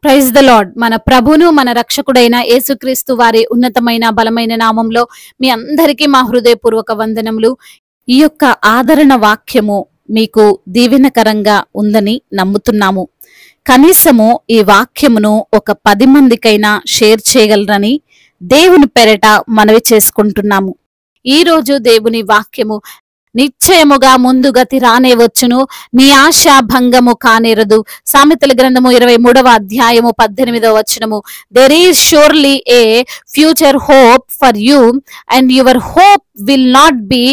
Praise the lord. మన ప్రభును మన రక్షకుడైన యేసుక్రీస్తు వారి ఉన్నతమైన బలమైన నామంలో మీ అందరికీ మా హృదయపూర్వక వందనములు. ఈ యొక్క ఆదరణ వాక్యము మీకు దీవెనకరంగా ఉందని నమ్ముతున్నాము. కనీసము ఈ వాక్యమును ఒక 10 మందికైనా షేర్ చేయగలరని దేవుని పేరట మనవి చేసుకుంటున్నాము. ఈ రోజు దేవుని వాక్యము నిశ్చయముగా ముందు గతి రానే వచ్చును, నీ ఆశ భంగము కానేరదు. సామెతల గ్రంథము 23వ అధ్యాయము 18వ వచనము. There is surely a future hope for you and your hope will not be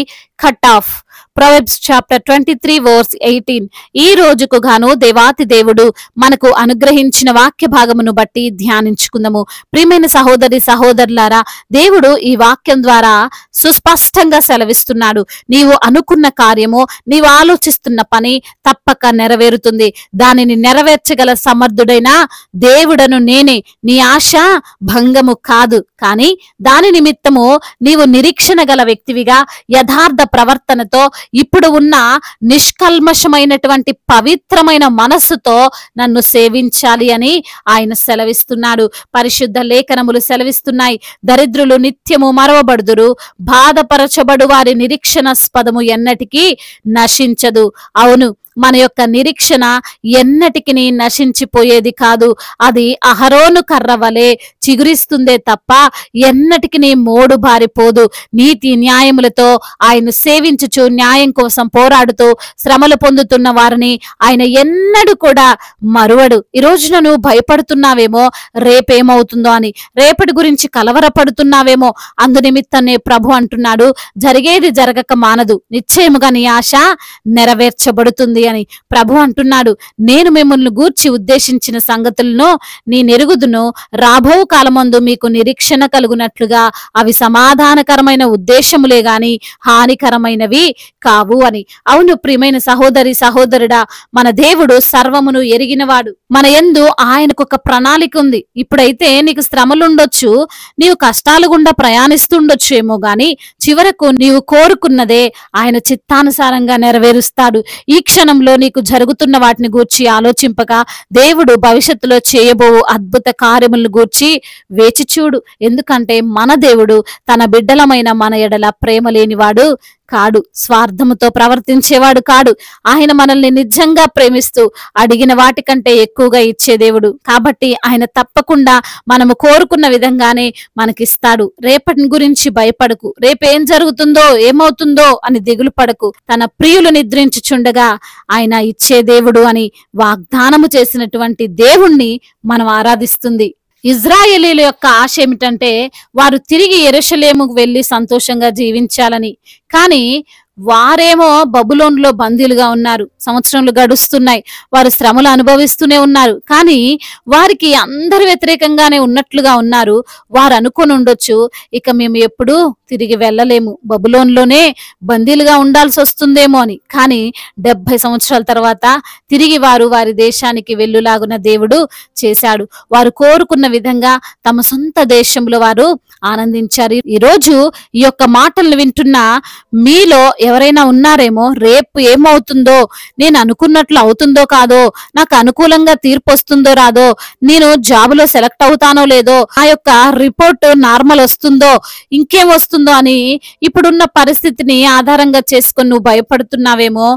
cut off. Proverbs chapter 23 verse 18. ఈ రోజుకు గాను దేవాతి దేవుడు మనకు అనుగ్రహించిన వాక్య భాగమును బట్టి ధ్యానించుకుందాము. ప్రియమైన సహోదరి సహోదరులారా, దేవుడు ఈ వాక్యం ద్వారా సుస్పష్టంగా సెలవిస్తున్నాడు. నీవు అనుకున్న కార్యము, నీవు ఆలోచిస్తున్న పని తప్పక నెరవేరుతుంది. దానిని నెరవేర్చగల సమర్థుడైన దేవుడను నేనే. నీ ఆశ భంగము కాదు, కానీ దాని నిమిత్తము నీవు నిరీక్షణ గల వ్యక్తివిగా యథార్థ ప్రవర్తనతో ఇప్పుడు ఉన్న నిష్కల్మషమైనటువంటి పవిత్రమైన మనస్సుతో నన్ను సేవించాలి అని ఆయన సెలవిస్తున్నాడు. పరిశుద్ధ లేఖనములు సెలవిస్తున్నాయి. దరిద్రులు నిత్యము మరవబడుదురు, బాధపరచబడు వారి నిరీక్షణాస్పదము ఎన్నటికీ నశించదు. అవును, మన యొక్క నిరీక్షణ ఎన్నటికి నశించిపోయేది కాదు. అది అహరోను కర్ర వలె చిగురిస్తుందే తప్ప ఎన్నటికి మోడు బారిపోదు. నీతి న్యాయములతో ఆయన సేవించుచు, న్యాయం కోసం పోరాడుతూ శ్రమలు పొందుతున్న వారిని ఆయన ఎన్నడూ కూడా మరువడు. ఈ రోజున నువ్వు భయపడుతున్నావేమో రేపేమవుతుందో అని, రేపటి గురించి కలవరపడుతున్నావేమో, అందునిమిత్తనే ప్రభు అంటున్నాడు, జరిగేది జరగక మానదు, నిశ్చయముగా నీ ఆశ నెరవేర్చబడుతుంది అని ప్రభు అంటున్నాడు. నేను మిమ్మల్ని గూర్చి ఉద్దేశించిన సంగతులను నీ నెరుగుదును, రాబో కాలమందు మీకు నిరీక్షణ కలుగునట్లుగా అవి సమాధానకరమైన ఉద్దేశములే గాని హానికరమైనవి కావు అని. అవును ప్రియమైన సహోదరి సహోదరుడా, మన దేవుడు సర్వమును ఎరిగినవాడు. మన యందు ఆయనకు ఒక ప్రణాళిక ఉంది. ఇప్పుడైతే నీకు శ్రమలుండొచ్చు, నీవు కష్టాల గుండా ప్రయాణిస్తుండొచ్చు ఏమో గాని చివరకు నీవు కోరుకున్నదే ఆయన చిత్తానుసారంగా నెరవేరుస్తాడు. ఈ క్షణంలో నీకు జరుగుతున్న వాటిని గూర్చి ఆలోచింపక దేవుడు భవిష్యత్తులో చేయబో అద్భుత కార్యములను గూర్చి వేచి చూడు. ఎందుకంటే మన దేవుడు తన బిడ్డలమైన మన ఎడల ప్రేమ లేనివాడు కాడు, స్వార్థముతో ప్రవర్తించేవాడు కాడు. ఆయన మనల్ని నిజంగా ప్రేమిస్తూ అడిగిన వాటికంటే ఎక్కువగా ఇచ్చే దేవుడు. కాబట్టి ఆయన తప్పకుండా మనము కోరుకున్న విధంగానే మనకిస్తాడు. రేపటి గురించి భయపడకు, రేపేం జరుగుతుందో ఏమవుతుందో అని దిగులు పడకు. తన ప్రియులు నిద్రించుచుండగా ఆయన ఇచ్చే దేవుడు అని వాగ్దానము చేసినటువంటి దేవుణ్ణి మనం ఆరాధిస్తుంది. ఇజ్రాయేలీల యొక్క ఆశ ఏమిటంటే వారు తిరిగి యెరూషలేముకు వెళ్లి సంతోషంగా జీవించాలని. కానీ వారేమో బబులోనులో బందీలుగా ఉన్నారు. సంవత్సరాలు గడుస్తున్నాయి, వారు శ్రమలు అనుభవిస్తూనే ఉన్నారు. కానీ వారికి అందరు వ్యతిరేకంగానే ఉన్నట్లుగా ఉన్నారు. వారు అనుకొని ఉండొచ్చు, ఇక మేము ఎప్పుడూ తిరిగి వెళ్ళలేము, బబులోన్లోనే బందీలుగా ఉండాల్సి వస్తుందేమో అని. కానీ 70 సంవత్సరాల తర్వాత తిరిగి వారు వారి దేశానికి వెళ్ళులాగున దేవుడు చేశాడు. వారు కోరుకున్న విధంగా తమ సొంత దేశంలో వారు ఆనందించారు. ఈరోజు ఈ యొక్క మాటలను వింటున్న మీలో ఎవరైనా ఉన్నారేమో, రేపు ఏమవుతుందో, నేను అనుకున్నట్లు అవుతుందో కాదో, నాకు అనుకూలంగా తీర్పు వస్తుందో రాదో, నేను జాబులో సెలెక్ట్ అవుతానో లేదో, ఆ యొక్క రిపోర్ట్ నార్మల్ వస్తుందో ఇంకేం వస్తుందో అని ఇప్పుడున్న పరిస్థితిని ఆధారంగా చేసుకొని నువ్వు భయపడుతున్నావేమో.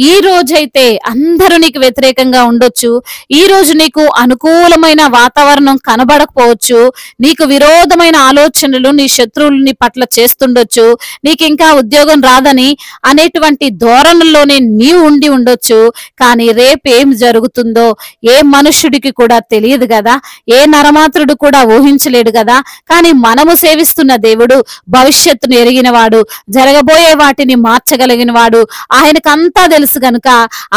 ఈ రోజైతే అందరూ నీకు వ్యతిరేకంగా ఉండొచ్చు. ఈ రోజు నీకు అనుకూలమైన వాతావరణం కనబడకపోవచ్చు. నీకు విరోధమైన ఆలోచనలు నీ శత్రువులు నీ పట్ల చేస్తుండొచ్చు. నీకు ఇంకా ఉద్యోగం రాదని అనేటువంటి ధోరణుల్లోనే నీవు ఉండి ఉండొచ్చు. కానీ రేపేం జరుగుతుందో ఏ మనుష్యుడికి కూడా తెలియదు కదా, ఏ నరమాత్రుడు కూడా ఊహించలేడు కదా. కానీ మనము సేవిస్తున్న దేవుడు భవిష్యత్తును ఎరిగినవాడు, జరగబోయే వాటిని మార్చగలిగిన వాడు. ఆయనకంతా తెలుసు గనుక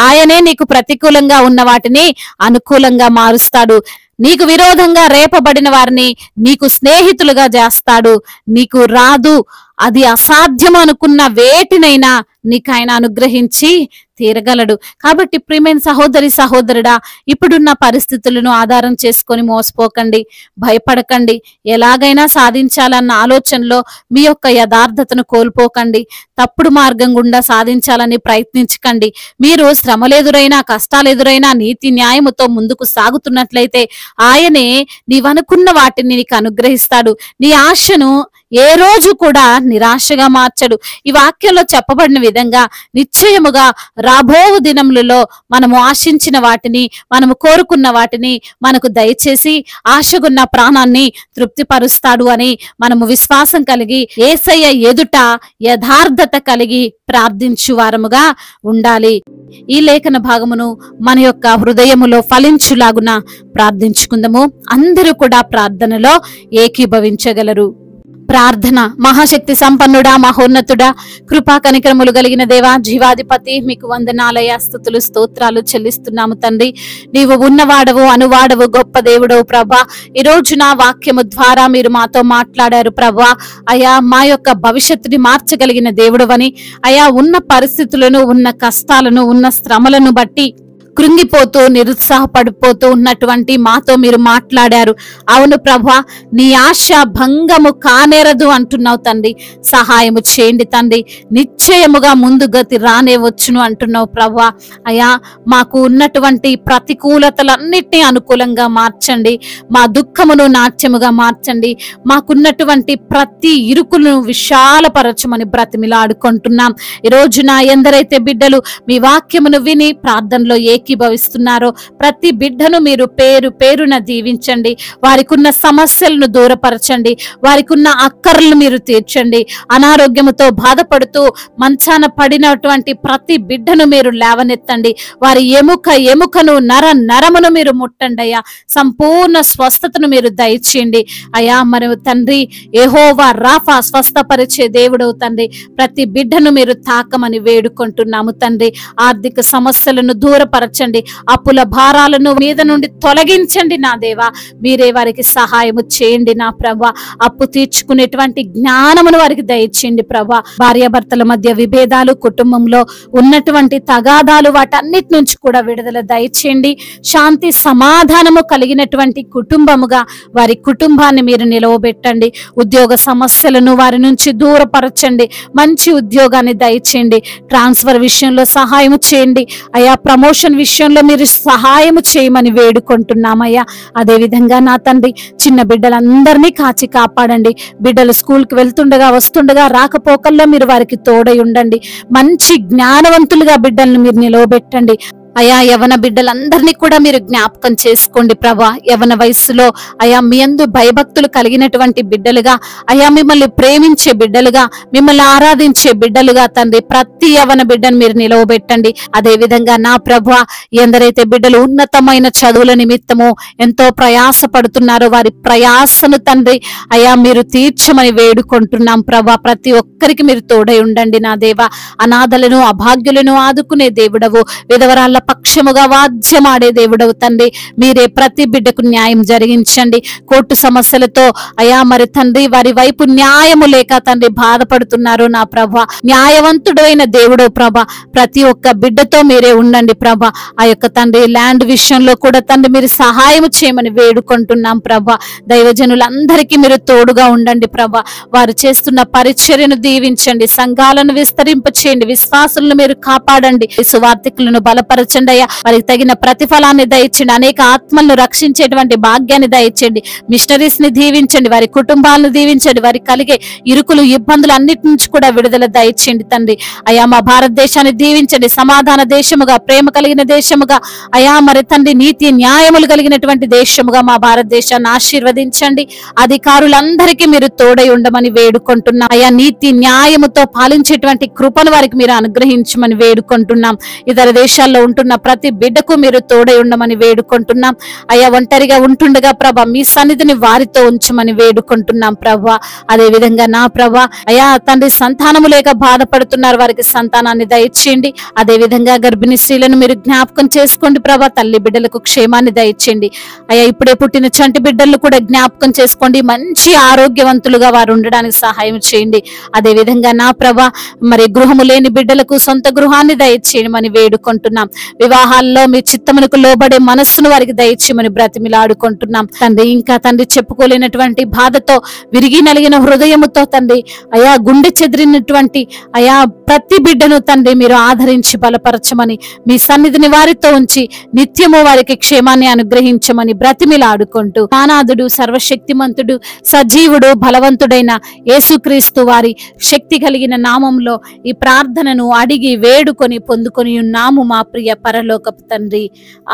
ఆయనే నీకు ప్రతికూలంగా ఉన్న వాటిని అనుకూలంగా మారుస్తాడు. నీకు విరోధంగా రేపబడిన వారిని నీకు స్నేహితులుగా చేస్తాడు. నీకు రాదు అది అసాధ్యం అనుకున్న వేటినైనా నీకు ఆయన అనుగ్రహించి తీరగలడు. కాబట్టి ప్రియమైన సహోదరి సహోదరుడా, ఇప్పుడున్న పరిస్థితులను ఆధారం చేసుకొని మోసపోకండి, భయపడకండి. ఎలాగైనా సాధించాలన్న ఆలోచనలో మీ యొక్క యథార్థతను కోల్పోకండి. తప్పుడు మార్గం గుండా సాధించాలని ప్రయత్నించకండి. మీరు శ్రమలు ఎదురైనా, కష్టాలు ఎదురైనా నీతి న్యాయముతో ముందుకు సాగుతున్నట్లయితే ఆయనే నీవనుకున్న వాటిని నీకు అనుగ్రహిస్తాడు. నీ ఆశను ఏ రోజు కూడా నిరాశగా మార్చడు. ఈ వాక్యంలో చెప్పబడిన విధంగా నిశ్చయముగా రాబో దినములలో మనము ఆశించిన వాటిని, మనము కోరుకున్న వాటిని మనకు దయచేసి ఆశగున్న ప్రాణాన్ని తృప్తిపరుస్తాడు అని మనము విశ్వాసం కలిగి యేసయ్య ఎదుట యథార్థత కలిగి ప్రార్థించు వారముగా ఉండాలి. ఈ లేఖన భాగమును మన యొక్క హృదయములో ఫలించులాగున ప్రార్థించుకుందాము. అందరూ కూడా ప్రార్థనలో ఏకీభవించగలరు. ప్రార్థన. మహాశక్తి సంపన్నుడా, మహోన్నతుడా, కృపా కనికరములు కలిగిన దేవా, జీవాధిపతి, మీకు వందనాలయ, స్తుతులు స్తోత్రాలు చెల్లిస్తున్నాము తండ్రి. నీవు ఉన్నవాడవు, అనువాడవు, గొప్ప దేవుడవు ప్రభా. ఈ రోజు నా వాక్యము ద్వారా మీరు మాతో మాట్లాడారు ప్రభా. అయా మా యొక్క భవిష్యత్తుని మార్చగలిగిన దేవుడవని, అయా ఉన్న పరిస్థితులను, ఉన్న కష్టాలను, ఉన్న శ్రమలను బట్టి కృంగిపోతూ నిరుత్సాహపడిపోతూ ఉన్నటువంటి మాతో మీరు మాట్లాడారు. అవును ప్రభా, నీ ఆశ భంగము కానేరదు అంటున్నావు తండ్రి. సహాయము చేయండి తండ్రి. నిశ్చయముగా ముందు గతి రానే వచ్చును అంటున్నావు ప్రభా. అయా మాకు ఉన్నటువంటి ప్రతికూలతలన్నిటినీ అనుకూలంగా మార్చండి. మా దుఃఖమును నాట్యముగా మార్చండి. మాకున్నటువంటి ప్రతి ఇరుకులను విశాలపరచమని బ్రతిమిలాడుకుంటున్నాం. ఈ రోజున ఎందరైతే బిడ్డలు మీ వాక్యమును విని ప్రార్థనలో ఏకీభవిస్తున్నారో ప్రతి బిడ్డను మీరు పేరు పేరున దీవించండి. వారికి ఉన్న సమస్యలను దూరపరచండి. వారికి ఉన్న అక్కర్లను మీరు తీర్చండి. అనారోగ్యముతో బాధపడుతూ మంచాన పడినటువంటి ప్రతి బిడ్డను మీరు లేవనెత్తండి. వారి ఎముకను నరమును మీరు ముట్టండి అయ్యా. సంపూర్ణ స్వస్థతను మీరు దయచేయండి అయ్యా. మరి తండ్రి యెహోవా రాఫా, స్వస్థపరిచే దేవుడవు తండ్రి. ప్రతి బిడ్డను మీరు తాకమని వేడుకుంటున్నాము తండ్రి. ఆర్థిక సమస్యలను దూరపరచండి. అప్పుల భారాలను మీద నుండి తొలగించండి నా దేవా. మీరే వారికి సహాయము చేయండి నా ప్రభా. అప్పు తీర్చుకునేటువంటి జ్ఞానమును వారికి దయచేయండి ప్రభా. భార్యాభర్తల మధ్య విభేదాలు, కుటుంబంలో ఉన్నటువంటి తగాదాలు, వాటన్నిటి నుంచి కూడా విడుదల దయచేయండి. శాంతి సమాధానము కలిగినటువంటి కుటుంబముగా వారి కుటుంబాన్ని మీరు నిలవబెట్టండి. ఉద్యోగ సమస్యలను వారి నుంచి దూరపరచండి. మంచి ఉద్యోగాన్ని దయచేయండి. ట్రాన్స్ఫర్ విషయంలో సహాయము చేయండి అయ్యా. ప్రమోషన్ విషయంలో మీరు సహాయము చేయమని వేడుకుంటున్నామయ్యా. అదే విధంగా నా తండ్రి, చిన్న బిడ్డలందరినీ కాచి కాపాడండి. బిడ్డలు స్కూల్కి వెళ్తుండగా, వస్తుండగా, రాకపోకల్లో మీరు వారికి తోడై ఉండండి. మంచి జ్ఞానవంతులుగా బిడ్డలను మీరు నిలవబెట్టండి అయా. యవన బిడ్డలందరినీ కూడా మీరు జ్ఞాపకం చేసుకోండి ప్రభా. యవన వయస్సులో అయా మీ యందు భయభక్తులు కలిగినటువంటి బిడ్డలుగా అయా, మిమ్మల్ని ప్రేమించే బిడ్డలుగా, మిమ్మల్ని ఆరాధించే బిడ్డలుగా తండ్రి ప్రతి యవన బిడ్డను మీరు నిలవబెట్టండి. అదే విధంగా నా ప్రభా, ఎందరైతే బిడ్డలు ఉన్నతమైన చదువుల నిమిత్తము ఎంతో ప్రయాస పడుతున్నారో వారి ప్రయాసను తండ్రి అయా మీరు తీర్చమని వేడుకుంటున్నాం ప్రభా. ప్రతి ఒక్కరికి మీరు తోడై ఉండండి నా దేవా. అనాథలను, అభాగ్యులను ఆదుకునే దేవుడవు, విధవరాళ్ళ పక్షముగా వాద్యమాడే దేవుడవు తండ్రి. మీరే ప్రతి బిడ్డకు న్యాయం జరిగించండి. కోర్టు సమస్యలతో అయా మరి తండ్రి వారి వైపు న్యాయము లేక తండ్రి బాధపడుతున్నారు నా ప్రభా. న్యాయవంతుడు అయిన దేవుడు ప్రభా. ప్రతి ఒక్క బిడ్డతో మీరే ఉండండి ప్రభా. ఆ యొక్క తండ్రి ల్యాండ్ విషయంలో కూడా తండ్రి మీరు సహాయం చేయమని వేడుకుంటున్నాం ప్రభా. దైవజనులందరికీ మీరు తోడుగా ఉండండి ప్రభా. వారు చేస్తున్న పరిచర్యను దీవించండి. సంఘాలను విస్తరింపచేయండి. విశ్వాసులను మీరు కాపాడండి. సువార్థికులను బలపరచండి అయ్యా. వారికి తగిన ప్రతిఫలాన్ని దయచేయండి. అనేక ఆత్మలను రక్షించేటువంటి భాగ్యాన్ని దయచేయండి. మిషనరీస్ ని దీవించండి. వారి కుటుంబాలను దీవించండి. వారికి కలిగే ఇరుకులు, ఇబ్బందులు అన్నిటి నుంచి కూడా విడుదల దయచేయండి తండ్రి అయా. మా భారతదేశాన్ని దీవించండి. సమాధాన దేశముగా, ప్రేమ కలిగిన దేశముగా అయా మరి తండ్రి నీతి న్యాయములు కలిగినటువంటి దేశముగా మా భారతదేశాన్ని ఆశీర్వదించండి. అధికారులందరికీ మీరు తోడై ఉండమని వేడుకుంటున్నాం అయా. నీతి న్యాయముతో పాలించేటువంటి కృపను వారికి మీరు అనుగ్రహించమని వేడుకుంటున్నాం. ఇతర దేశాల్లో వేడుకుంటున్న ప్రతి బిడ్డకు మీరు తోడై ఉండమని వేడుకుంటున్నాం అయ్యా. ఒంటరిగా ఉంటుండగా ప్రభా మీ సన్నిధిని వారితో ఉంచమని వేడుకుంటున్నాం ప్రభా. అదే విధంగా నా ప్రభా అయ్యా తండ్రి సంతానము లేక బాధపడుతున్నారు, వారికి సంతానాన్ని దయచేయండి. అదే విధంగా గర్భిణీ స్త్రీలను మీరు జ్ఞాపకం చేసుకోండి ప్రభా. తల్లి బిడ్డలకు క్షేమాన్ని దయచేయండి అయ్యా. ఇప్పుడే పుట్టిన చంటి బిడ్డలను కూడా జ్ఞాపకం చేసుకోండి, మంచి ఆరోగ్యవంతులుగా వారు ఉండడానికి సహాయం చేయండి. అదే విధంగా నా ప్రభా మరి గృహము లేని బిడ్డలకు సొంత గృహాన్ని దయచేయమని వేడుకుంటున్నాం. వివాహాల్లో మీ చిత్తమునకు లోబడే మనస్సును వారికి దయచేయమని బ్రతిమిలాడుకుంటున్నాం తండ్రి. ఇంకా తండ్రి చెప్పుకోలేనటువంటి బాధతో విరిగి నలిగిన హృదయముతో తండ్రి అయా గుండె చెదిరినటువంటి అయా ప్రతి బిడ్డను తండ్రి మీరు ఆదరించి బలపరచమని మీ సన్నిధిని వారితో ఉంచి నిత్యము వారికి క్షేమాన్ని అనుగ్రహించమని బ్రతిమిలాడుకుంటూ నానాదుడు సర్వశక్తిమంతుడు సజీవుడు బలవంతుడైన యేసుక్రీస్తు వారి శక్తి కలిగిన నామంలో ఈ ప్రార్థనను అడిగి వేడుకొని పొందుకొని ఉన్నాము మా ప్రియ పరలోకపు తండ్రి.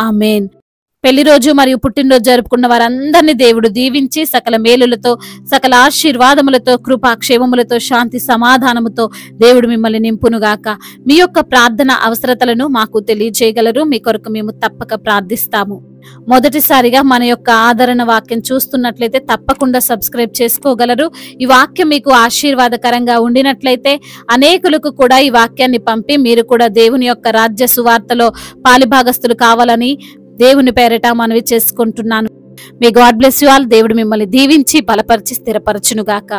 ఆమేన్. పెళ్లి రోజు మరియు పుట్టినరోజు జరుపుకున్న వారందరినీ దేవుడు దీవించి సకల మేలులతో సకల ఆశీర్వాదములతో కృపాక్షేమములతో శాంతి సమాధానముతో దేవుడు మిమ్మల్ని నింపునుగాక. మీ యొక్క ప్రార్థన అవసరతలను మాకు తెలియజేయగలరు. మీ కొరకు మేము తప్పక ప్రార్థిస్తాము. మొదటిసారిగా మన యొక్క ఆదరణ వాక్యం చూస్తున్నట్లయితే తప్పకుండా సబ్స్క్రైబ్ చేసుకోగలరు. ఈ వాక్యం మీకు ఆశీర్వాదకరంగా ఉండినట్లయితే అనేకులకు కూడా ఈ వాక్యాన్ని పంపి మీరు కూడా దేవుని యొక్క రాజ్య సువార్తలో పాలిభాగస్తులు కావాలని దేవుని పేరిట మనవి చేసుకుంటున్నాను. May God bless you all. దేవుడు మిమ్మల్ని దీవించి బలపరిచి స్థిరపరచునుగాక.